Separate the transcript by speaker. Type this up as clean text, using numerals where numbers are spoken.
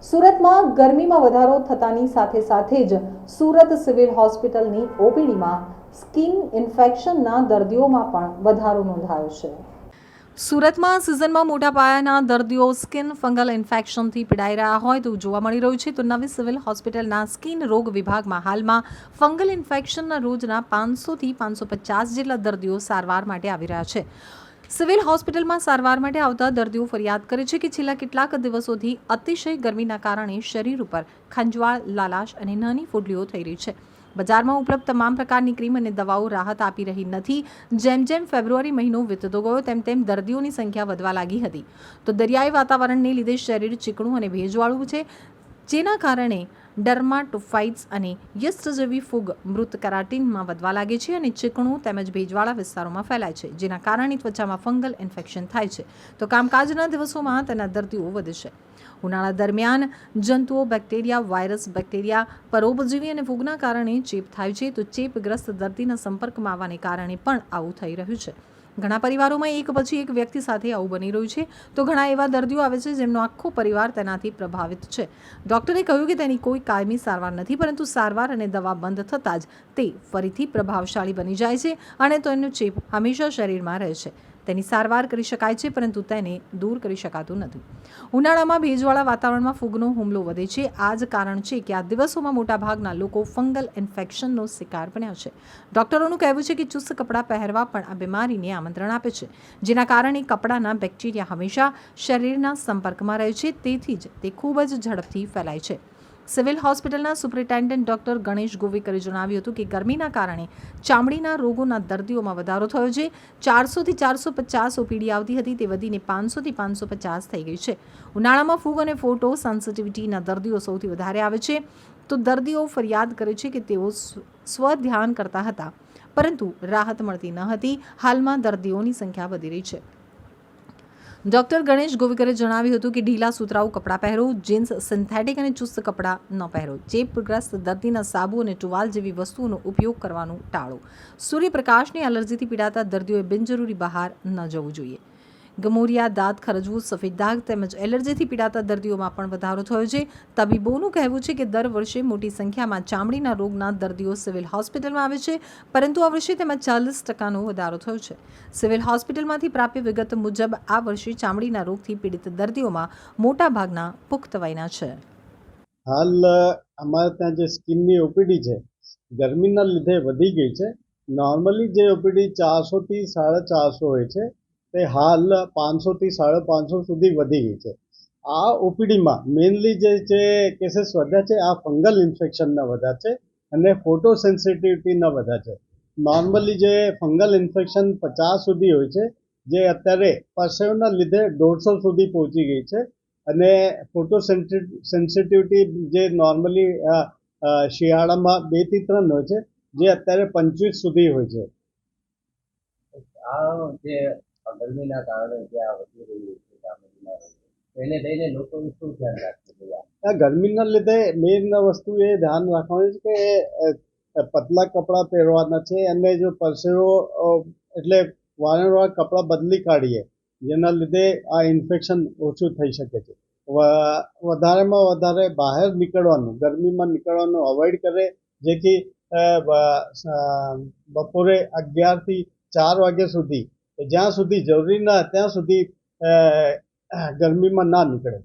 Speaker 1: સુરતમાં ગરમીમાં વધારો થતાની સાથે જ સુરત સિવિલ હોસ્પિટલની ઓપીડીમાં સ્કિન ઇન્ફેક્શનના દર્દીઓમાં પણ વધારો નોંધાયો છે। સુરતમાં સિઝનમાં મોટા પાયાના દર્દીઓ સ્કિન ફંગલ ઇન્ફેક્શનથી પીડાઈ રહ્યા હોય તેવું જોવા મળી રહ્યું છે। તો નવી સિવિલ હોસ્પિટલના સ્કિન રોગ વિભાગમાં હાલમાં ફંગલ ઇન્ફેક્શનના રોજના 500થી 550 જેટલા દર્દીઓ સારવાર માટે આવી રહ્યા છે। સિવિલ હોસ્પિટલમાં સારવાર માટે આવતા દર્દીઓ ફરિયાદ કરે છે કે છેલ્લા કેટલાક દિવસોથી અતિશય ગરમીના કારણે શરીર ઉપર ખંજવાળ, લાલાશ અને નાની ફૂડલીઓ થઈ રહી છે। બજારમાં ઉપલબ્ધ તમામ પ્રકારની ક્રીમ અને દવાઓ રાહત આપી રહી નથી। જેમ જેમ ફેબ્રુઆરી મહિનો વીતતો ગયો તેમ દર્દીઓની સંખ્યા વધવા લાગી હતી। તો દરિયાઈ વાતાવરણને લીધે શરીર ચીકણું અને ભેજવાળું છે, જેના કારણે ડર્માટોફાઇટ્સ અને યસ્ટ જેવી ફૂગ મૃત કેરાટીનમાં વધવા લાગે છે અને ચીકણું તેમજ ભેજવાળા વિસ્તારોમાં ફેલાય છે, જેના કારણે ત્વચામાં ફંગલ ઇન્ફેક્શન થાય છે। તો કામકાજના દિવસોમાં તેના દર્દીઓ વધે છે। ઉનાળા દરમિયાન જંતુઓ, બેક્ટેરિયા, વાયરસ, બેક્ટેરિયા, પરોપજીવી અને ફૂગના કારણે ચેપ થાય છે। તો ચેપગ્રસ્ત દર્દીના સંપર્કમાં આવવાને કારણે પણ આવું થઈ રહ્યું છે। ઘણા પરિવારોમાં એક પછી એક વ્યક્તિ સાથે આવું બની રહ્યું છે। તો ઘણા એવા દર્દીઓ આવે છે જેમનો આખો પરિવાર તેનાથી પ્રભાવિત છે। ડૉક્ટરે કહ્યું કે તેની કોઈ કાયમી સારવાર નથી, પરંતુ સારવાર અને દવા બંધ થતાં જ તે ફરીથી પ્રભાવશાળી બની જાય છે અને તેનો ચેપ હંમેશા શરીરમાં રહે છે। તેની સારવાર કરી શકાય છે, પરંતુ તેને દૂર કરી શકાતું નથી। ઉનાળામાં ભેજવાળા વાતાવરણમાં ફૂગનો હુમલો વધે છે। આ જ કારણ છે કે આ દિવસોમાં મોટાભાગના લોકો ફંગલ ઇન્ફેક્શનનો શિકાર બન્યા છે। ડૉક્ટરોનું કહેવું છે કે ચુસ્ત કપડાં પહેરવા પણ આ બીમારીને આમંત્રણ આપે છે, જેના કારણે કપડાના બેક્ટેરિયા હંમેશા શરીરના સંપર્કમાં રહે છે, તેથી જ તે ખૂબ જ ઝડપથી ફેલાય છે। સિવિલ હોસ્પિટલના સુપ્રિન્ટેન્ડન્ટ ડૉક્ટર ગણેશ ગોવીકરે જણાવ્યું હતું કે ગરમીના કારણે ચામડીના રોગોના દર્દીઓમાં વધારો થયો છે। 400થી 450 ઓપીડી આવતી હતી, તે વધીને 500થી 550 થઈ ગઈ છે। ઉનાળામાં ફૂગ અને ફોટો સેન્સિટિવિટીના દર્દીઓ સૌથી વધારે આવે છે। તો દર્દીઓ ફરિયાદ કરે છે કે તેઓ સ્વધ્યાન કરતા હતા, પરંતુ રાહત મળતી ન હતી। હાલમાં દર્દીઓની સંખ્યા વધી રહી છે। ડૉક્ટર ગણેશ ગોવીકરે જણાવ્યું હતું કે ઢીલા સુતરાઉ કપડાં પહેરો, જીન્સ, સિન્થેટિક અને ચુસ્ત કપડાં ન પહેરો, ચેપગ્રસ્ત દર્દીના સાબુ અને ટુવાલ જેવી વસ્તુઓનો ઉપયોગ કરવાનું ટાળો। સૂર્યપ્રકાશની એલર્જીથી પીડાતા દર્દીઓએ બિનજરૂરી બહાર ન જવું જોઈએ। ગમોરિયા, દાંત ખરજવું, સફેદ ડાઘ તેમજ એલર્જીથી પીડાતા દર્દીઓમાં પણ વધારો થયો છે। તબીબોનું કહેવું છે કે દર વર્ષે મોટી સંખ્યામાં ચામડીના રોગના દર્દીઓ સિવિલ હોસ્પિટલમાં આવે છે, પરંતુ આ વર્ષે તેમાં 40% વધારો થયો છે। સિવિલ હોસ્પિટલમાંથી પ્રાપ્ત વિગત મુજબ આ વર્ષે ચામડીના રોગથી પીડિત દર્દીઓમાં મોટાભાગના પુખ્ત વયના છે।
Speaker 2: હાલ અમારે ત્યાં જે સ્કિનની ઓપીડી છે, ગરમીના લીધે વધી ગઈ છે। નોર્મલી જે ઓપીડી 400થી 450 હોય છે, તે હાલ 500થી 550 સુધી વધી ગઈ છે। આ ઓપીડીમાં મેઇનલી જે કેસીસ વધ્યા છે, આ ફંગલ ઇન્ફેક્શનના વધ્યા છે અને ફોટો સેન્સિટિવિટીના વધ્યા છે। નોર્મલી જે ફંગલ ઇન્ફેક્શન 50 સુધી હોય છે, જે અત્યારે પરસેવના લીધે 150 સુધી પહોંચી ગઈ છે અને ફોટો સેન્સિટિવિટી જે નોર્મલી શિયાળામાં 2 થી 3 હોય છે, જે અત્યારે 25 સુધી હોય છે।
Speaker 3: આ જે ગરમીના કારણે જે આ વધી રહ્યું છે ચામડીના રોગ, તેને લઈને લોકોનું શું ધ્યાન રાખવું જોઈએ?
Speaker 2: આ ગરમીના લીધે મેઇન વસ્તુ એ ધ્યાન રાખવાની છે કે પતલા કપડાં પહેરવાના છે અને જો પરસેવો એટલે વારંવાર કપડાં બદલી કાઢીએ, જેના લીધે આ ઇન્ફેક્શન ઓછું થઈ શકે છે। વધારેમાં વધારે બહાર નીકળવાનું, ગરમીમાં નીકળવાનું અવોઇડ કરે, જેથી બપોરે 11થી 4 વાગ્યા સુધી, જ્યાં સુધી જરૂરી ના ત્યાં સુધી ગરમીમાં ના નીકળે।